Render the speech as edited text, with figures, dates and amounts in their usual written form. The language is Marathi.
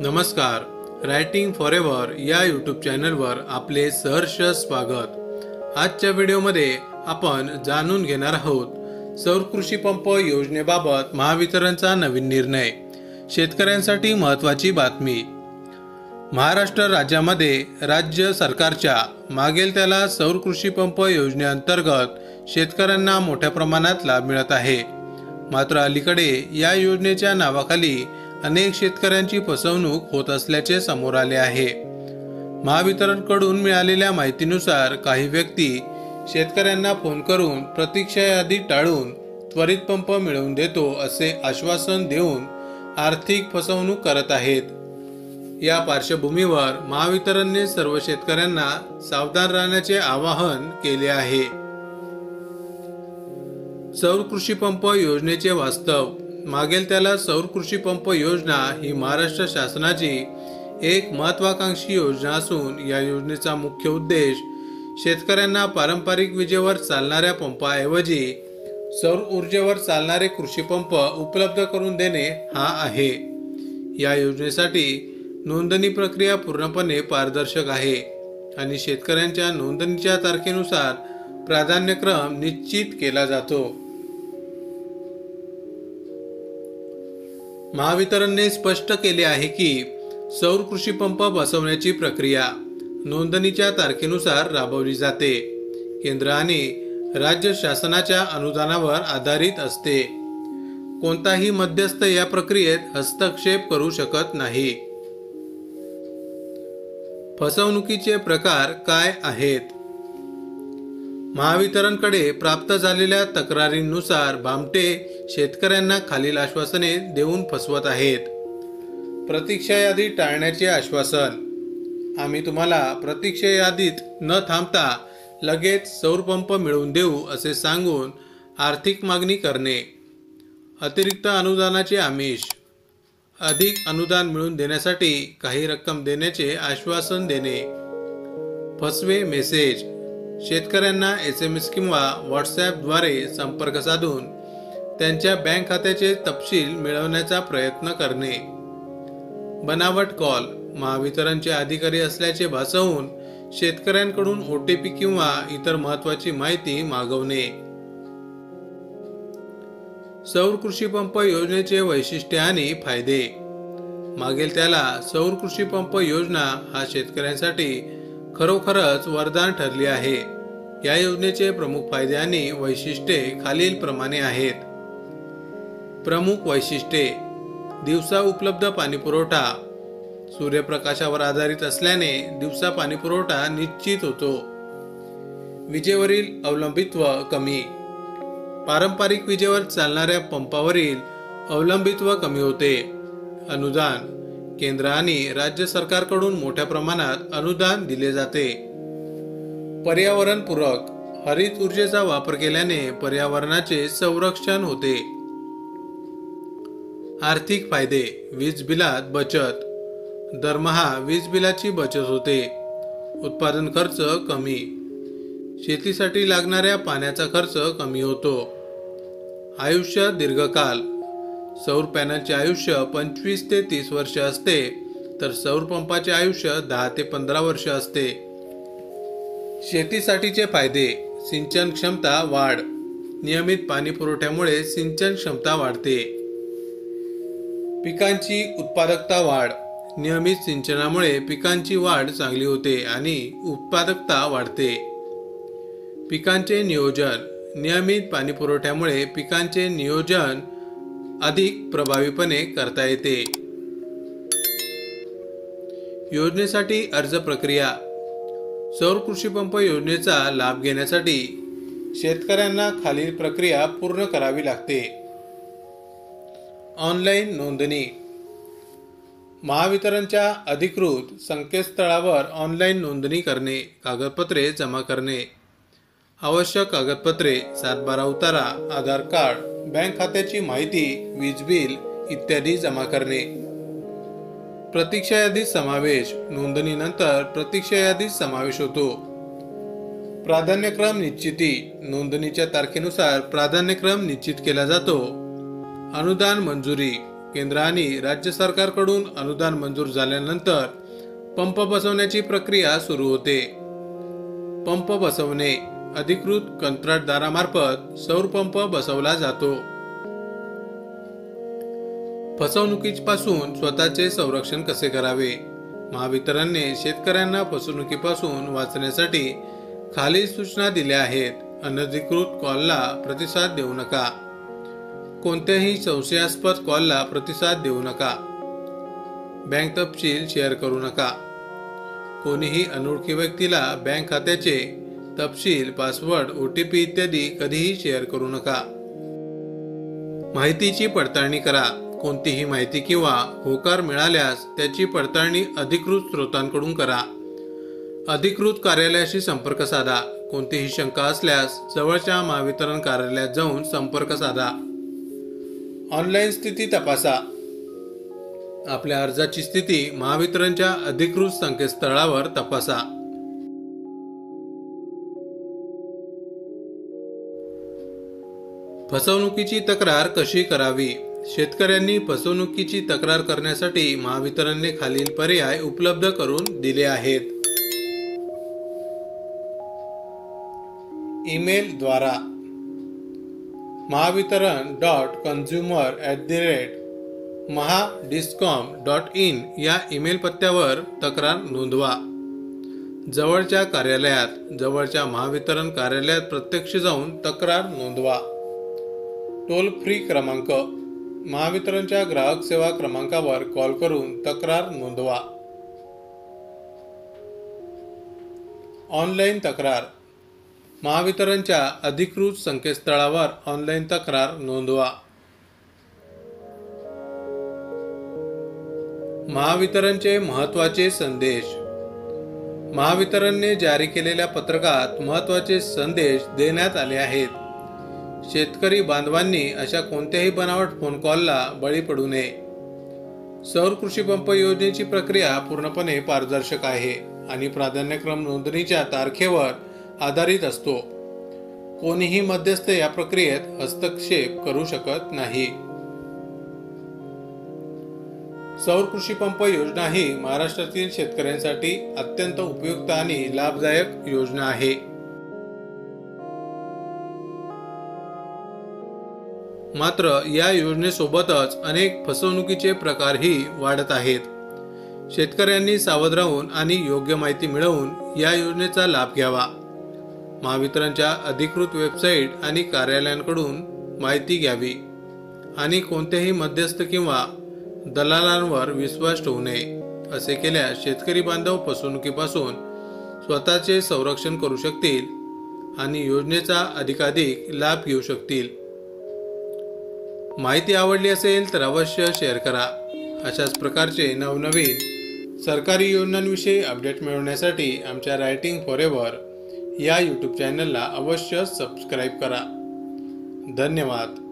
नमस्कार. रायटिंग फॉरएव्हर या यूट्यूब चॅनलवर आपले सहर्ष स्वागत. आजच्या व्हिडिओमध्ये आपण जाणून घेणार आहोत सौर कृषी पंप योजनेबाबत महावितरणचा नवीन निर्णय. शेतकऱ्यांसाठी महत्त्वाची बातमी. महाराष्ट्र राज्यामध्ये राज्य सरकारच्या मागेल त्याला सौर कृषी पंप योजनेअंतर्गत शेतकऱ्यांना मोठ्या प्रमाणात लाभ मिळत आहे. मात्र अलीकडे या योजनेच्या नावाखाली अनेक शेतकऱ्यांची फसवणूक होत असल्याचे समोर आले आहे. महावितरणकडून मिळालेल्या माहितीनुसार काही व्यक्ती शेतकऱ्यांना फोन करून प्रतीक्षा यादी टाळून त्वरित पंप मिळवून देतो असे आश्वासन देऊन आर्थिक फसवणूक करत आहेत. या पार्श्वभूमीवर महावितरणने सर्व शेतकऱ्यांना सावधान राहण्याचे आवाहन केले आहे. सौर कृषी पंप योजनेचे वास्तव. मागेल त्याला सौर कृषी पंप योजना ही महाराष्ट्र शासनाची एक महत्त्वाकांक्षी योजना असून या योजनेचा मुख्य उद्देश शेतकऱ्यांना पारंपरिक विजेवर चालणाऱ्या पंपाऐवजी सौर ऊर्जेवर चालणारे कृषी पंप उपलब्ध करून देणे हा आहे. या योजनेसाठी नोंदणी प्रक्रिया पूर्णपणे पारदर्शक आहे आणि शेतकऱ्यांच्या नोंदणीच्या तारखेनुसार प्राधान्यक्रम निश्चित केला जातो. महावितरणने स्पष्ट केले आहे की सौर कृषी पंप बसवण्याची प्रक्रिया नोंदणीच्या तारखेनुसार राबवली जाते. केंद्र आणि राज्य शासनाच्या अनुदानावर आधारित असते. कोणताही मध्यस्थ या प्रक्रियेत हस्तक्षेप करू शकत नाही. फसवणुकीचे प्रकार काय आहेत? महावितरणकडे प्राप्त झालेल्या तक्रारींनुसार भामटे शेतकऱ्यांना खालील आश्वासने देऊन फसवत आहेत. प्रतीक्षा यादी टाळण्याचे आश्वासन. आम्ही तुम्हाला प्रतीक्षा यादीत न थांबता लगेच सौर पंप मिळवून देऊ असे सांगून आर्थिक मागणी करणे. अतिरिक्त अनुदानाचे आमिष. अधिक अनुदान मिळवून देण्यासाठी काही रक्कम देण्याचे आश्वासन देणे. फसवे मेसेज. शेतकऱ्यांना SMS किंवा व्हॉट्सॲपद्वारे संपर्क साधून त्यांच्या बँक खात्याचे तपशील मिळवण्याचा प्रयत्न करणे. बनावट कॉल. महावितरणचे अधिकारी असल्याचे भासवून शेतकऱ्यांकडून OTP किंवा इतर महत्त्वाची माहिती मागवणे. सौर कृषी पंप योजनेचे वैशिष्ट्ये आणि फायदे. मागेल त्याला सौर कृषी पंप योजना हा शेतकऱ्यांसाठी खरोखरच वरदान ठरली आहे. या योजनेचे प्रमुख फायदे आणि वैशिष्ट्ये खालील प्रमाणे आहेत. प्रमुख वैशिष्ट्ये. दिवसा उपलब्ध पाणीपुरवठा. सूर्यप्रकाशावर आधारित असल्याने दिवसा पाणीपुरवठा निश्चित होतो. विजेवरील अवलंबित्व कमी. पारंपरिक विजेवर चालणाऱ्या पंपावरील अवलंबित्व कमी होते. अनुदान. केंद्र आणि राज्य सरकारकडून मोठ्या प्रमाणात अनुदान दिले जाते. पर्यावरणपूरक. हरित ऊर्जेचा वापर केल्याने पर्यावरणाचे संरक्षण होते. आर्थिक फायदे. वीज बिलात बचत. दरमहा वीज बिलाची बचत होते. उत्पादन खर्च कमी. शेतीसाठी लागणाऱ्या पाण्याचा खर्च कमी होतो. आयुष्य दीर्घकाल. सौर पॅनलचे आयुष्य 25 ते 30 वर्ष असते तर सौर पंपाचे आयुष्य 10 ते 15 वर्ष असते. शेतीसाठीचे फायदे. सिंचन क्षमता वाढ. नियमित पाणी पुरवठ्यामुळे सिंचन क्षमता वाढते. पिकांची उत्पादकता वाढ. नियमित सिंचनामुळे पिकांची वाढ चांगली होते आणि उत्पादकता वाढते. पिकांचे नियोजन. नियमित पाणी पुरवठ्यामुळे पिकांचे नियोजन अधिक प्रभावीपणे करता येते. योजनेसाठी अर्ज प्रक्रिया. सौर कृषी पंप योजनेचा लाभ घेण्यासाठी शेतकऱ्यांना खालील प्रक्रिया पूर्ण करावी लागते. ऑनलाईन नोंदणी. महावितरणच्या अधिकृत संकेतस्थळावर ऑनलाईन नोंदणी करणे. कागदपत्रे जमा करणे. आवश्यक कागदपत्रे. 7/12 उतारा, आधार कार्ड, बँक खात्याची माहिती, वीज बिल इत्यादी जमा करणे. प्रतीक्षा यादीत समावेश. नोंदणीनंतर प्रतीक्षा यादीत समावेश होतो. प्राधान्यक्रम निश्चिती. नोंदणीच्या तारखेनुसार प्राधान्यक्रम निश्चित केला जातो. अनुदान मंजुरी. केंद्र आणि राज्य सरकारकडून अनुदान मंजूर झाल्यानंतर पंप बसवण्याची प्रक्रिया सुरू होते। पंप बसवणे अधिकृत कंत्राटदारामार्फत सौर पंप बसवला जातो। फसवणुकीपासून स्वतःचे संरक्षण कसे करावे? महावितरणने शेतकऱ्यांना फसवणुकीपासून वाचण्यासाठी खालील सूचना दिल्या आहेत। अनधिकृत कॉलला प्रतिसाद देऊ नका। कोणत्याही संशयास्पद कॉलला प्रतिसाद देऊ नका। बँक तपशील शेअर करू नका। कोणीही अनोळखी व्यक्तीला बँक खात्याचे तपशील, पासवर्ड, OTP इत्यादी कधीही शेअर करू नका। माहितीची पडताळणी करा। कोणतीही माहिती किंवा होकार मिळाल्यास त्याची पडताळणी अधिकृत स्रोतांकडून करा। अधिकृत कार्यालयाशी संपर्क साधा। कोणतीही शंका असल्यास जवळच्या महावितरण कार्यालयात जाऊन संपर्क साधा। ऑनलाईन स्थिती तपासा। आपल्या अर्जाची स्थिती महावितरणच्या अधिकृत संकेतस्थळावर तपासा। फसवणुकीची तक्रार कशी करावी? शेतकऱ्यांनी फसवणुकीची तक्रार करण्यासाठी महावितरणने खालील पर्याय उपलब्ध करून दिले आहेत। ईमेल द्वारा mahavitaran.consumer@mahadiscom.in या ईमेल पत्त्यावर तक्रार नोंदवा। जवळच्या कार्यालयात, जवळच्या महावितरण कार्यालयात प्रत्यक्ष जाऊन तक्रार नोंदवा। टोल फ्री क्रमांक महावितरणच्या ग्राहक सेवा क्रमांकावर कॉल करून तक्रार नोंदवा। ऑनलाईन तक्रार महावितरणच्या अधिकृत संकेतस्थळावर ऑनलाईन तक्रार नोंदवा। महावितरणचे महत्त्वाचे संदेश। महावितरणने जारी केलेल्या पत्रकात महत्त्वाचे संदेश देण्यात आले आहेत। शेतकरी बांधवांनी अशा कोणत्याही बनावट फोन कॉलला बळी पडू नये। सौर कृषी पंप योजनेची प्रक्रिया पूर्णपणे पारदर्शक आहे आणि प्राधान्यक्रम नोंदणीच्या तारखेवर आधारित असतो। कोणीही मध्यस्थ या प्रक्रियेत हस्तक्षेप करू शकत नाही। सौर कृषी पंप योजना ही महाराष्ट्रातील शेतकऱ्यांसाठी अत्यंत उपयुक्त आणि लाभदायक योजना आहे। मात्र या योजनेसोबतच अनेक फसवणुकीचे प्रकारही वाढत आहेत। शेतकऱ्यांनी सावध राहून आणि योग्य माहिती मिळवून या योजनेचा लाभ घ्यावा। महावितरणच्या अधिकृत वेबसाईट आणि कार्यालयांकडून माहिती घ्यावी आणि कोणत्याही मध्यस्थ किंवा दलालांवर विश्वास ठेवू नये। असे केल्यास शेतकरी बांधव फसवणुकीपासून स्वतःचे संरक्षण करू शकतील आणि योजनेचा अधिकाधिक लाभ घेऊ शकतील। माहिती आवडली असेल तर अवश्य शेअर करा। अशाच प्रकारचे नवनवीन सरकारी योजनांविषयी अपडेट मिळवण्यासाठी आमच्या रायटिंग फॉरएव्हर या YouTube चॅनलला अवश्य सबस्क्राईब करा। धन्यवाद।